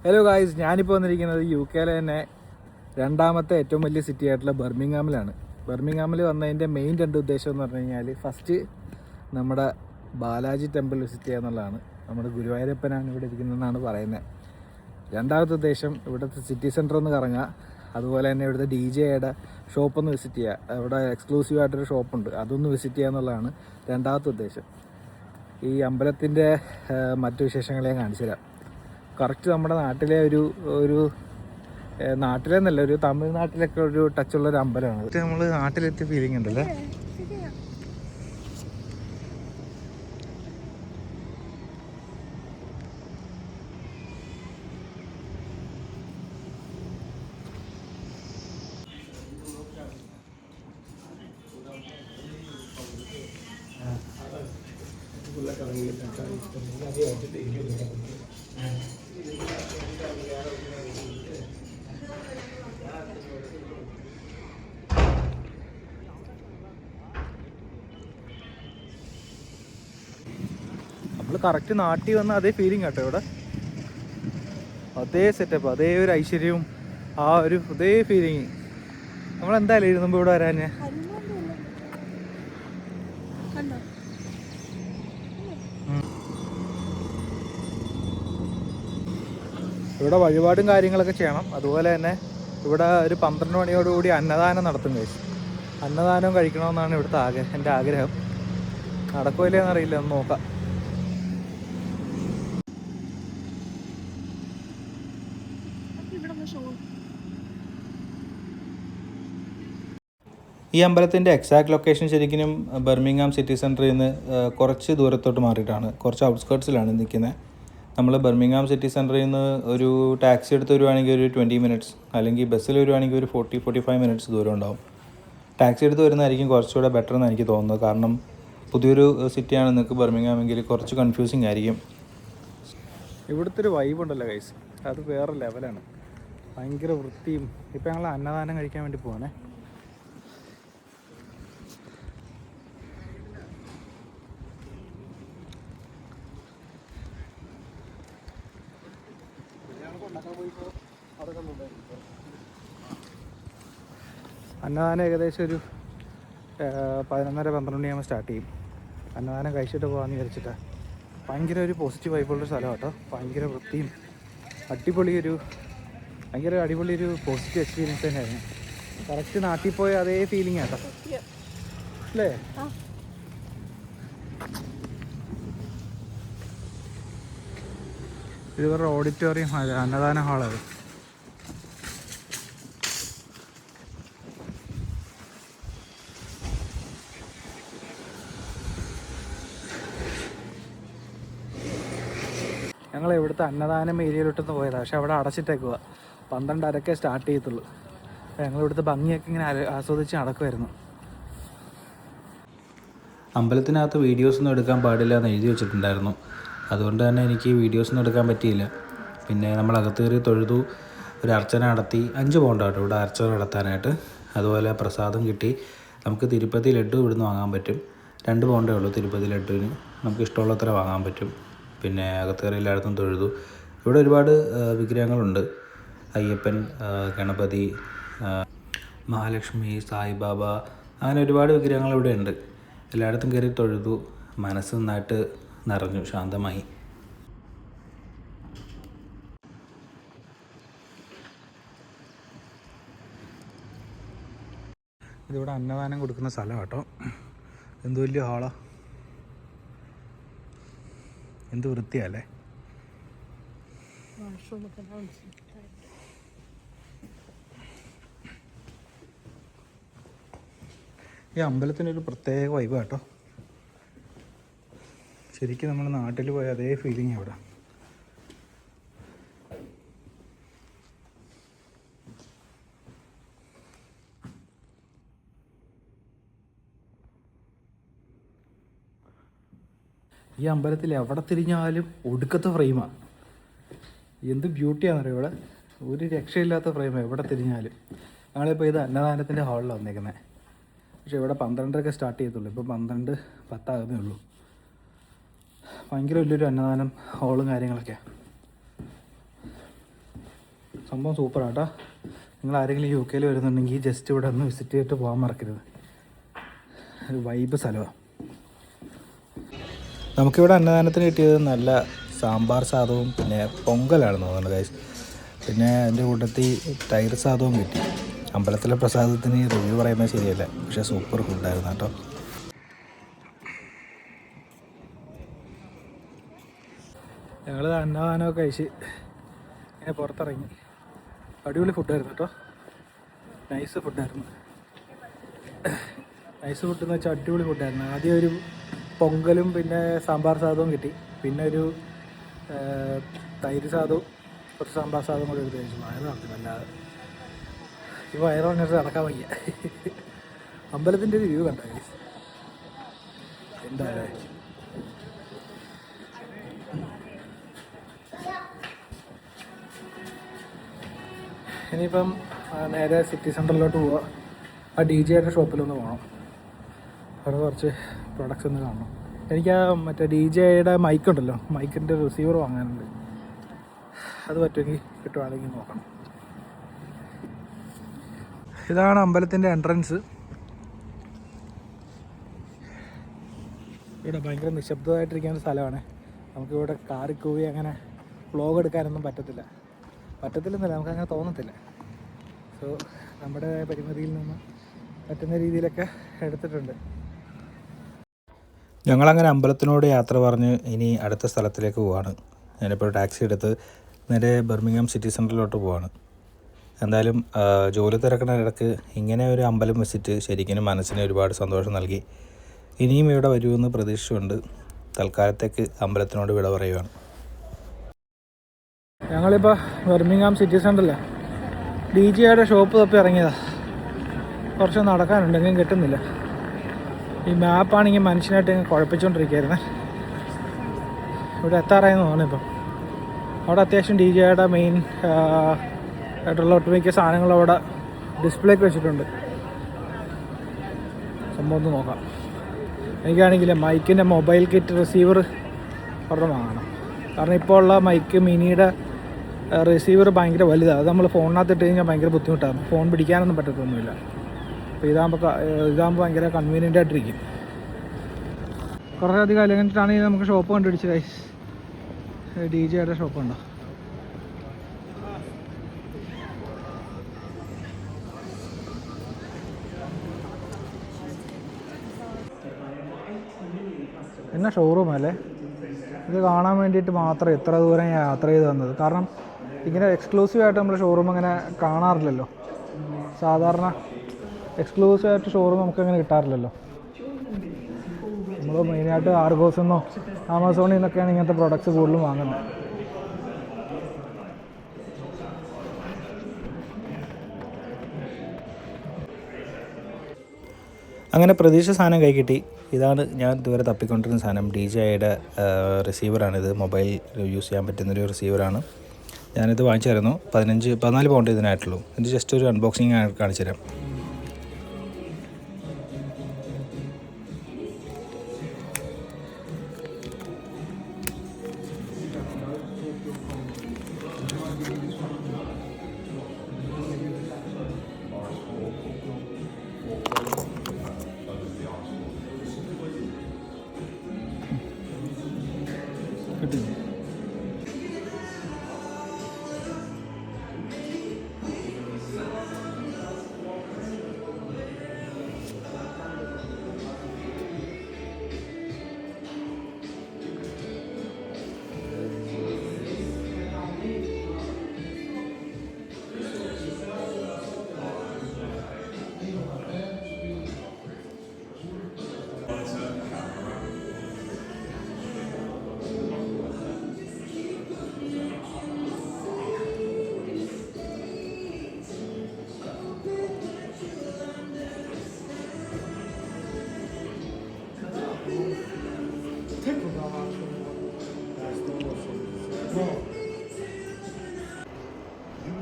Hello guys, ഞാനിപ്പോൾ വന്നിരിക്കുന്നത് UK-യിലെ തന്നെ രണ്ടാമത്തെ ഏറ്റവും വലിയ സിറ്റി ആയിട്ടുള്ള ബർമിംഗ്ഹാമിലാണ്. ബർമിംഗ്ഹാമിൽ വന്നതിൻ്റെ മെയിൻ രണ്ട് ഉദ്ദേശം എന്ന് പറഞ്ഞു കഴിഞ്ഞാൽ, ഫസ്റ്റ് നമ്മുടെ ബാലാജി ടെമ്പിൾ വിസിറ്റ് ചെയ്യുക എന്നുള്ളതാണ്. നമ്മുടെ ഗുരുവായൂരപ്പനാണ് ഇവിടെ ഇരിക്കുന്നതെന്നാണ് പറയുന്നത്. രണ്ടാമത്തെ ഉദ്ദേശം ഇവിടുത്തെ സിറ്റി സെൻറ്റർ ഒന്ന് കറങ്ങുക, അതുപോലെ തന്നെ ഇവിടുത്തെ DJ-യുടെ ഷോപ്പൊന്ന് വിസിറ്റ് ചെയ്യുക. ഇവിടെ എക്സ്ക്ലൂസീവായിട്ടൊരു ഷോപ്പുണ്ട്, അതൊന്ന് വിസിറ്റ് ചെയ്യുക എന്നുള്ളതാണ് രണ്ടാമത്തെ ഉദ്ദേശം. ഈ അമ്പലത്തിൻ്റെ മറ്റു വിശേഷങ്ങൾ ഞാൻ കാണിച്ചു തരാം. കറക്റ്റ് നമ്മുടെ നാട്ടിലെ ഒരു നാട്ടിലെന്നല്ല, ഒരു തമിഴ്നാട്ടിലൊക്കെ ഒരു ടച്ചുള്ളൊരു അമ്പലമാണ്. നമ്മൾ നാട്ടിലെത്തിയ ഫീലിംഗ് ഉണ്ടല്ലേ. നമ്മൾ കറക്റ്റ് നാട്ടിൽ വന്ന അതേ ഫീലിംഗ് കേട്ടോ. ഇവിടെ അതേ സെറ്റപ്പ്, അതേ ഒരു ഐശ്വര്യവും ആ ഒരു അതേ ഫീലിങ്. നമ്മളെന്തായാലും ഇരുന്നുമ്പോൾ ഇവിടെ വരാൻ ഇവിടെ വഴിപാടും കാര്യങ്ങളൊക്കെ ചെയ്യണം. അതുപോലെ തന്നെ ഇവിടെ ഒരു 12 മണിയോടുകൂടി അന്നദാനം നടത്തും കഴിച്ചു. അന്നദാനം കഴിക്കണമെന്നാണ് ഇവിടുത്തെ എൻ്റെ ആഗ്രഹം. നടക്കുമല്ലേന്നറിയില്ല, ഒന്ന് നോക്കാം. ഈ അമ്പലത്തിൻ്റെ എക്സാക്ട് ലൊക്കേഷൻ ശരിക്കും ബർമിംഗ്ഹാം സിറ്റി സെൻറ്ററിൽ നിന്ന് കുറച്ച് ദൂരത്തോട്ട് മാറിയിട്ടാണ്, കുറച്ച് ഔട്ട്സ്കേർട്സിലാണ് നിൽക്കുന്നത്. നമ്മൾ ബർമിംഗ്ഹാം സിറ്റി സെൻറ്ററിൽ നിന്ന് ഒരു ടാക്സി എടുത്ത് വരുവാണെങ്കിൽ ഒരു 20 മിനിറ്റ്സ്, അല്ലെങ്കിൽ ബസ്സിൽ വരുവാണെങ്കിൽ ഒരു 40-45 മിനിറ്റ്സ് ദൂരം ഉണ്ടാവും. ടാക്സി എടുത്ത് വരുന്നതായിരിക്കും കുറച്ചുകൂടെ ബെറ്റർ എന്ന് എനിക്ക് തോന്നുന്നത്. കാരണം പുതിയൊരു സിറ്റിയാണ് നിങ്ങൾക്ക് ബർമിംഗ്ഹാം എങ്കിൽ കുറച്ച് കൺഫ്യൂസിങ് ആയിരിക്കും. ഇവിടുത്തെ ഒരു വൈബ് ഉണ്ടല്ലോ ഗൈസ്, അത് വേറെ ലെവലാണ്. ഭയങ്കര വൃത്തിയും. ഇപ്പം ഞങ്ങൾ അന്നദാനം കഴിക്കാൻ വേണ്ടി പോവാണേ. അന്നദാനം ഏകദേശം ഒരു 11:30-12 മണിയാകുമ്പോൾ സ്റ്റാർട്ട് ചെയ്യും. അന്നദാനം കഴിച്ചിട്ട് പോകാമെന്ന് വിചാരിച്ചിട്ടാണ്. ഭയങ്കര ഒരു പോസിറ്റീവ് വൈബുള്ളൊരു സ്ഥലം കേട്ടോ. ഭയങ്കര വൃത്തിയും ഭയങ്കര അടിപൊളി ഒരു പോസിറ്റീവ് എക്സ്പീരിയൻസ് തന്നെയായിരുന്നു. കറക്റ്റ് നാട്ടിൽ പോയ അതേ ഫീലിംഗ് കേട്ടോ അല്ലേ. ഇത് വേറെ ഓഡിറ്റോറിയം അന്നദാന ഹാളത്. ഞങ്ങൾ ഇവിടുത്തെ അന്നദാനം ഏരിയയിലോട്ടൊന്ന് പോയതാണ്, പക്ഷെ അവിടെ അടച്ചിട്ടേക്കുക. 12:30 സ്റ്റാർട്ട് ചെയ്യത്തുള്ളൂ. അപ്പോൾ ഞങ്ങൾ ഇവിടുത്തെ ഭംഗിയൊക്കെ ഇങ്ങനെ ആസ്വദിച്ച് നടക്കുമായിരുന്നു. അമ്പലത്തിനകത്ത് വീഡിയോസൊന്നും എടുക്കാൻ പാടില്ല എന്ന് എഴുതി വെച്ചിട്ടുണ്ടായിരുന്നു. അതുകൊണ്ട് തന്നെ എനിക്ക് വീഡിയോസൊന്നും എടുക്കാൻ പറ്റിയില്ല. പിന്നെ നമ്മൾ അകത്ത് കയറി തൊഴുതു, ഒരു അർച്ചന നടത്തി. 5 പൗണ്ട് കേട്ടോ ഇവിടെ അർച്ചന നടത്താനായിട്ട്. അതുപോലെ പ്രസാദം കിട്ടി. നമുക്ക് തിരുപ്പതി ലഡ്ഡു ഇവിടുന്ന് വാങ്ങാൻ പറ്റും. 2 പൗണ്ടേ ഉള്ളൂ തിരുപ്പതി ലഡ്ഡുവിന്. നമുക്ക് ഇഷ്ടമുള്ളത്ര വാങ്ങാൻ പറ്റും. പിന്നെ അകത്ത് കയറി എല്ലായിടത്തും തൊഴുതു. ഇവിടെ ഒരുപാട് വിഗ്രഹങ്ങളുണ്ട്. അയ്യപ്പൻ, ഗണപതി, മഹാലക്ഷ്മി, സായിബാബ, അങ്ങനെ ഒരുപാട് വിഗ്രഹങ്ങൾ ഇവിടെ ഉണ്ട്. എല്ലായിടത്തും കയറി തൊഴുതു. മനസ്സ് നന്നായിട്ട് നിറഞ്ഞു, ശാന്തമായി. ഇതിവിടെ അന്നദാനം കൊടുക്കുന്ന സ്ഥലം കേട്ടോ. എന്ത് വലിയ ഹാളാ, എന്ത് വൃത്തിയല്ലേ. ഈ അമ്പലത്തിനൊരു പ്രത്യേക വൈബ് കേട്ടോ. ശരിക്കും നമ്മൾ നാട്ടിൽ പോയ അതേ ഫീലിംഗ് അവിടെ. ഈ അമ്പലത്തിൽ എവിടെ തിരിഞ്ഞാലും ഒടുക്കത്തെ ഫ്രെയിമാണ്. എന്ത് ബ്യൂട്ടിയാണെന്നറിയോ ഇവിടെ. ഒരു രക്ഷയില്ലാത്ത ഫ്രെയിമാണ് എവിടെ തിരിഞ്ഞാലും. ഞങ്ങളിപ്പോൾ ഇത് അന്നദാനത്തിൻ്റെ ഹാളിലാണ് വന്നേക്കുന്നത്. പക്ഷേ ഇവിടെ 12:30 സ്റ്റാർട്ട് ചെയ്യത്തുള്ളൂ. ഇപ്പോൾ 12:10 ആകുന്നേ ഉള്ളൂ. ഭയങ്കര വലിയൊരു അന്നദാനം ഹാളും കാര്യങ്ങളൊക്കെയാണ്. സംഭവം സൂപ്പറാട്ടോ. നിങ്ങൾ ആരെങ്കിലും UK വരുന്നുണ്ടെങ്കിൽ ജസ്റ്റ് ഇവിടെ ഒന്ന് വിസിറ്റ് ചെയ്തിട്ട് പോകാൻ മറക്കരുത്. ഒരു വൈബ് സ്ഥലമാണ്. നമുക്കിവിടെ അന്നദാനത്തിന് കിട്ടിയത് നല്ല സാമ്പാർ സാദവും പിന്നെ പൊങ്കലാണെന്ന് തോന്നുന്നുണ്ട് ഗൈസ്. പിന്നെ അതിൻ്റെ കൂട്ടത്തിൽ തൈര് സാദവും കിട്ടി. അമ്പലത്തിലെ പ്രസാദത്തിന് റിവ്യൂ പറയുന്നത് ശരിയല്ല, പക്ഷേ സൂപ്പർ ഫുഡായിരുന്നു കേട്ടോ. ഞങ്ങൾ അന്നദാനമൊക്കെ കഴിച്ച് ഇങ്ങനെ പുറത്തിറങ്ങി. അടിപൊളി ഫുഡായിരുന്നു കേട്ടോ. നൈസ് ഫുഡായിരുന്നു. നൈസ് ഫുഡ് എന്ന് വെച്ചാൽ അടിപൊളി ഫുഡായിരുന്നു. ആദ്യം ഒരു പൊങ്കലും പിന്നെ സാമ്പാർ സാദവും കിട്ടി. പിന്നെ ഒരു തൈര് സാദവും കുറച്ച് സാമ്പാർ സാദവും കൂടി എടുത്ത് കഴിച്ചു. വയറ് നടത്തില്ല, അല്ലാതെ ഈ വയറ് വന്നിട്ട് നടക്കാൻ വയ്യ. അമ്പലത്തിൻ്റെ ഒരു വ്യൂ കണ്ടോ എന്താ അല്ലേ? ഇനിയിപ്പം നേരെ സിറ്റി സെൻറ്ററിലോട്ട് പോവുക. ആ DJ-യുടെ ഷോപ്പിലൊന്ന് പോകണം. അവിടെ കുറച്ച് പ്രൊഡക്ട്സ് ഒന്ന് കാണണം. എനിക്ക് ആ മറ്റേ DJ-യുടെ മൈക്കുണ്ടല്ലോ, മൈക്കിൻ്റെ റിസീവർ വാങ്ങാനുണ്ട്. അത് പറ്റുമെങ്കിൽ കിട്ടുവാണെങ്കിൽ നോക്കണം. ഇതാണ് അമ്പലത്തിൻ്റെ എൻട്രൻസ്. ഇവിടെ ഭയങ്കര നിശബ്ദമായിട്ടിരിക്കുന്ന സ്ഥലമാണ്. നമുക്കിവിടെ കാറിക്കൂവി അങ്ങനെ വ്ളോഗ് എടുക്കാനൊന്നും പറ്റത്തില്ലെന്നല്ല, നമുക്കങ്ങനെ തോന്നത്തില്ല. സോ നമ്മുടെ പരിമിതിയിൽ നിന്ന് പറ്റുന്ന രീതിയിലൊക്കെ എടുത്തിട്ടുണ്ട്. ഞങ്ങളങ്ങനെ അമ്പലത്തിനോട് യാത്ര പറഞ്ഞ് ഇനി അടുത്ത സ്ഥലത്തിലേക്ക് പോവാണ്. ഞാനിപ്പോൾ ടാക്സി എടുത്ത് നേരെ ബർമിംഗ്ഹാം സിറ്റി സെൻറ്ററിലോട്ട് പോവാണ്. എന്തായാലും ജോലി തിരക്കുന്ന ഇടയ്ക്ക് ഇങ്ങനെ ഒരു അമ്പലം വിസിറ്റ് ശരിക്കും മനസ്സിന് ഒരുപാട് സന്തോഷം നൽകി. ഇനിയും ഇവിടെ വരുമെന്ന് പ്രതീക്ഷിച്ചുകൊണ്ട് തൽക്കാലത്തേക്ക് അമ്പലത്തിനോട് വിട പറയുകയാണ്. ഞങ്ങളിപ്പോൾ ബർമിംഗ്ഹാം സിറ്റി സെൻറ്ററിലാണ്. DJ-യുടെ ഷോപ്പ് തപ്പി ഇറങ്ങിയതാണ്. കുറച്ച് നടക്കാനുണ്ട്, എങ്കിലും കിട്ടുന്നില്ല. ഈ മാപ്പാണെങ്കിൽ മനുഷ്യനായിട്ട് ഇങ്ങനെ കുഴപ്പിച്ചുകൊണ്ടിരിക്കുകയായിരുന്നേ. ഇവിടെ എത്താറായെന്ന് തോന്നുന്നു. ഇപ്പം അവിടെ അത്യാവശ്യം DJ-യുടെ മെയിൻ ആയിട്ടുള്ള ഒട്ടുമിക്ക സാധനങ്ങൾ അവിടെ ഡിസ്പ്ലേക്ക് വെച്ചിട്ടുണ്ട്. സംഭവം ഒന്ന് നോക്കാം. എനിക്കാണെങ്കിൽ മൈക്കിൻ്റെ മൊബൈൽ കിറ്റ് റിസീവർ ഒരെണ്ണം വാങ്ങണം. കാരണം ഇപ്പോൾ ഉള്ള മൈക്ക് മിനിയുടെ റിസീവർ ഭയങ്കര വലുതാണ്. അത് നമ്മൾ ഫോണിനകത്ത് ഇട്ട് കഴിഞ്ഞാൽ ഭയങ്കര ബുദ്ധിമുട്ടാണ്. ഫോൺ പിടിക്കാനൊന്നും പറ്റത്തൊന്നുമില്ല. അപ്പോൾ ഇതാകുമ്പോൾ ഭയങ്കര കൺവീനിയൻ്റ് ആയിട്ടിരിക്കും. കുറച്ചധികം അല്ലെങ്കിൽ നമുക്ക് ഷോപ്പ് കണ്ടുപിടിച്ച് ഗൈസ്. DJ-യുടെ ഷോപ്പുണ്ടോ? പിന്നെ ഷോറൂമല്ലേ, ഇത് കാണാൻ വേണ്ടിയിട്ട് മാത്രം ഇത്ര ദൂരം യാത്ര ചെയ്ത് വന്നത്. കാരണം ഇങ്ങനെ എക്സ്ക്ലൂസീവായിട്ട് നമ്മൾ ഷോറൂം അങ്ങനെ കാണാറില്ലല്ലോ. സാധാരണ എക്സ്ക്ലൂസീവായിട്ട് ഷോറൂം നമുക്കങ്ങനെ കിട്ടാറില്ലല്ലോ. നമ്മൾ മെയിനായിട്ട് ആർഗോസിൽ നിന്നോ ആമസോണിൽ നിന്നൊക്കെയാണ് ഇങ്ങനത്തെ പ്രോഡക്റ്റ്സ് കൂടുതലും വാങ്ങുന്നത്. അങ്ങനെ പ്രതീക്ഷ സാധനം കൈ കിട്ടി. ഇതാണ് ഞാൻ ഇതുവരെ തപ്പിക്കൊണ്ടിരുന്ന സാധനം. DJIയുടെ റിസീവറാണിത്. മൊബൈൽ യൂസ് ചെയ്യാൻ പറ്റുന്നൊരു റിസീവറാണ്. ഞാനിത് വാങ്ങിച്ചായിരുന്നു. 14 പൗണ്ട് ഇതിനായിട്ടുള്ളൂ. ഇത് ജസ്റ്റ് ഒരു അൺബോക്സിങ് കാണിച്ചു തരാം.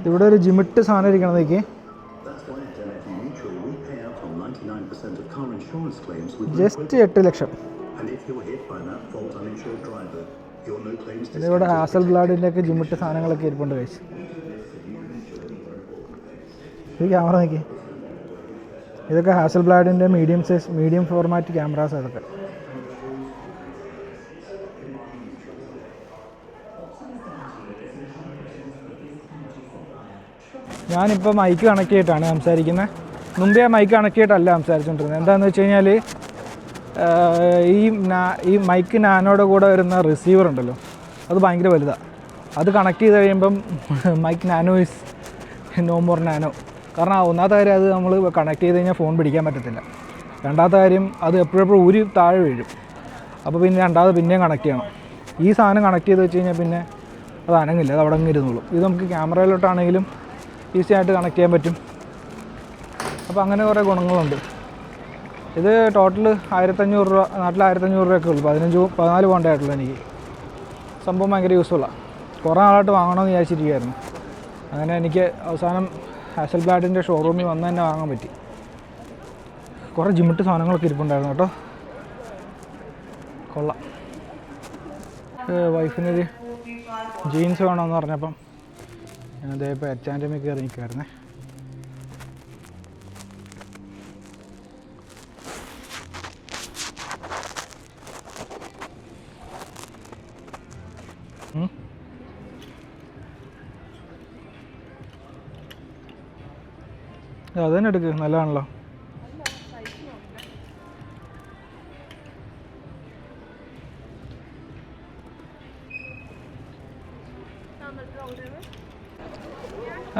ഇവിടെ ഒരു ജിമിട്ട് സാധനം ഇരിക്കണതേക്ക് ജസ്റ്റ് 8 ലക്ഷം. ഇവിടെ ഹാസൽ ബ്ലാഡിൻ്റെ ഒക്കെ ജിമിട്ട് സാധനങ്ങളൊക്കെ ഇരിപ്പുണ്ട് കഴിച്ച്. ഈ ക്യാമറ നോക്കി, ഇതൊക്കെ ഹാസൽബ്ലാഡിൻ്റെ മീഡിയം ഫോർമാറ്റ് ക്യാമറാസ് അതൊക്കെ. ഞാനിപ്പോൾ മൈക്ക് കണക്ട് ചെയ്തിട്ടാണ് സംസാരിക്കുന്നത്. മുമ്പേ മൈക്ക് കണക്ട് ചെയ്തിട്ടല്ല സംസാരിച്ചുകൊണ്ടിരുന്നത്. എന്താണെന്ന് വെച്ച് കഴിഞ്ഞാൽ ഈ മൈക്ക് നാനോയുടെ കൂടെ വരുന്ന റിസീവർ ഉണ്ടല്ലോ, അത് ഭയങ്കര വലുതാണ്. അത് കണക്ട് ചെയ്ത് കഴിയുമ്പം mic nano is no more nano. കാരണം ഒന്നാമത്തെ കാര്യം, അത് നമ്മൾ കണക്ട് ചെയ്ത് കഴിഞ്ഞാൽ ഫോൺ പിടിക്കാൻ പറ്റത്തില്ല. രണ്ടാമത്തെ കാര്യം, അത് എപ്പോഴെപ്പോഴും ഊരി താഴെ വീഴും. അപ്പോൾ പിന്നെ രണ്ടാമത് പിന്നെയും കണക്ട് ചെയ്യണം. ഈ സാധനം കണക്ട് ചെയ്ത് വെച്ച് കഴിഞ്ഞാൽ പിന്നെ അത് അനങ്ങില്ല, അത് അവിടെ അങ്ങ് ഇരുന്നുള്ളൂ. ഇത് നമുക്ക് ക്യാമറയിലോട്ടാണെങ്കിലും ഈസി ആയിട്ട് കണക്ട് ചെയ്യാൻ പറ്റും. അപ്പോൾ അങ്ങനെ കുറേ ഗുണങ്ങളുണ്ട്. ഇത് ടോട്ടൽ 1500 രൂപ, നാട്ടിൽ 1500 രൂപയൊക്കെ ഉള്ളൂ. 14 പോണ്ടായിട്ടുള്ളൂ എനിക്ക്. സംഭവം ഭയങ്കര യൂസ്ഫുള്ളാണ്. കുറേ നാളായിട്ട് വാങ്ങണമെന്ന് വിചാരിച്ചിരിക്കുകയായിരുന്നു. അങ്ങനെ എനിക്ക് അവസാനം ഹാസൽബ്ലാഡിൻ്റെ ഷോറൂമിൽ വന്ന് തന്നെ വാങ്ങാൻ പറ്റി. കുറേ ജിമ്മിട്ട് സാധനങ്ങളൊക്കെ ഇരിപ്പുണ്ടായിരുന്നു കേട്ടോ. കൊള്ളാം. വൈഫിനൊരു ജീൻസ് വേണമെന്ന് പറഞ്ഞപ്പം ഞാനതേ ഇപ്പോൾ H&M കയറി നിൽക്കുമായിരുന്നേ. അത് തന്നെ എടുക്ക്, നല്ലതാണല്ലോ.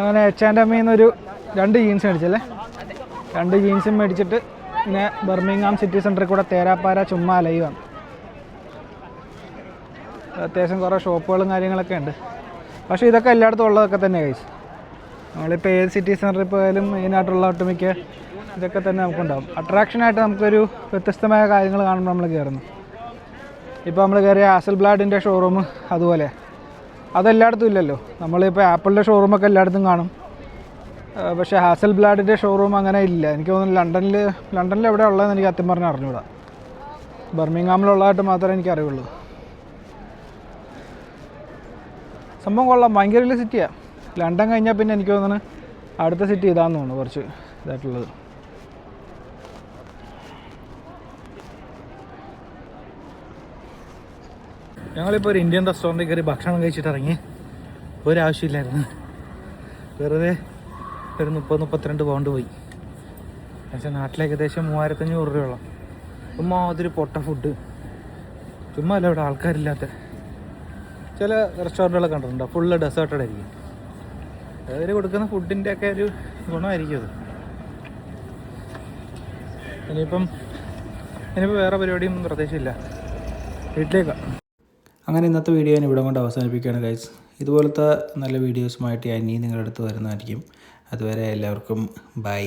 അങ്ങനെ H&M നിന്നൊരു 2 ജീൻസ് മേടിച്ചല്ലേ. 2 ജീൻസും മേടിച്ചിട്ട് പിന്നെ ബർമിംഗ്ഹാം സിറ്റി സെൻറ്ററിൽ കൂടെ തേരാപ്പാര ചുമ്മാ ലൈവാണ്. അത്യാവശ്യം കുറേ ഷോപ്പുകളും കാര്യങ്ങളൊക്കെ ഉണ്ട്. പക്ഷേ ഇതൊക്കെ എല്ലായിടത്തും ഉള്ളതൊക്കെ തന്നെ ഗൈസ്. നമ്മളിപ്പോൾ ഏത് സിറ്റി സെൻറ്ററിൽ പോയാലും മെയിനായിട്ടുള്ള ഒട്ടുമിക്ക ഇതൊക്കെ തന്നെ നമുക്കുണ്ടാകും. അട്രാക്ഷനായിട്ട് നമുക്കൊരു വ്യത്യസ്തമായ കാര്യങ്ങൾ കാണുമ്പോൾ നമ്മൾ കയറുന്നു. ഇപ്പോൾ നമ്മൾ കയറിയ ഹാസൽബ്ലാഡിൻ്റെ ഷോറൂം അതുപോലെ അതെല്ലായിടത്തും ഇല്ലല്ലോ. നമ്മളിപ്പോൾ ആപ്പിളിൻ്റെ ഷോറൂമൊക്കെ എല്ലായിടത്തും കാണും. പക്ഷേ ഹാസൽബ്ലാഡിൻ്റെ ഷോറൂം അങ്ങനെ ഇല്ല. എനിക്ക് തോന്നുന്നു ലണ്ടനിൽ എവിടെ ഉള്ളതെന്ന് എനിക്ക് സത്യം പറഞ്ഞാൽ അറിഞ്ഞൂടാ. ബർമിംഗ്ഹാമിലുള്ളതായിട്ട് മാത്രമേ എനിക്ക് അറിയുള്ളൂ. സംഭവം കൊള്ളാം, ഭയങ്കര വലിയ സിറ്റിയാണ്. ലണ്ടൻ കഴിഞ്ഞാൽ പിന്നെ എനിക്ക് തോന്നുന്നു അടുത്ത സിറ്റി ഇതാന്ന് തോന്നുന്നു, കുറച്ച് ഇതായിട്ടുള്ളത്. ഞങ്ങളിപ്പോൾ ഒരു ഇന്ത്യൻ റെസ്റ്റോറൻറ്റിൽ കയറി ഭക്ഷണം കഴിച്ചിട്ട് ഇറങ്ങി. ഒരാവശ്യമില്ലായിരുന്നു, വെറുതെ ഒരു 30-32 പൗണ്ട് പോയി. പക്ഷേ നാട്ടിൽ ഏകദേശം 3500 രൂപയോളം. ഉമ്മാതിരി പൊട്ട ഫുഡ്. ചുമ്മാ അല്ല ഇവിടെ ആൾക്കാരില്ലാത്ത ചില റെസ്റ്റോറൻറ്റുകളൊക്കെ കണ്ടിട്ടുണ്ടോ, ഫുള്ള് ഡെസേർട്ടഡ് ആയിരിക്കും. അവർ കൊടുക്കുന്ന ഫുഡിൻ്റെ ഒക്കെ ഒരു ഗുണമായിരിക്കും അത്. ഇനിയിപ്പം വേറെ പരിപാടിയും പ്രത്യേകിച്ചില്ല, വീട്ടിലേക്കാണ്. അങ്ങനെ ഇന്നത്തെ വീഡിയോ ഞാൻ ഇവിടെ കൊണ്ട് അവസാനിപ്പിക്കുകയാണ് ഗൈസ്. ഇതുപോലത്തെ നല്ല വീഡിയോസുമായിട്ട് ഞാൻ ഇനി നിങ്ങളുടെ അടുത്ത് വരുന്നതായിരിക്കും. അതുവരെ എല്ലാവർക്കും ബൈ.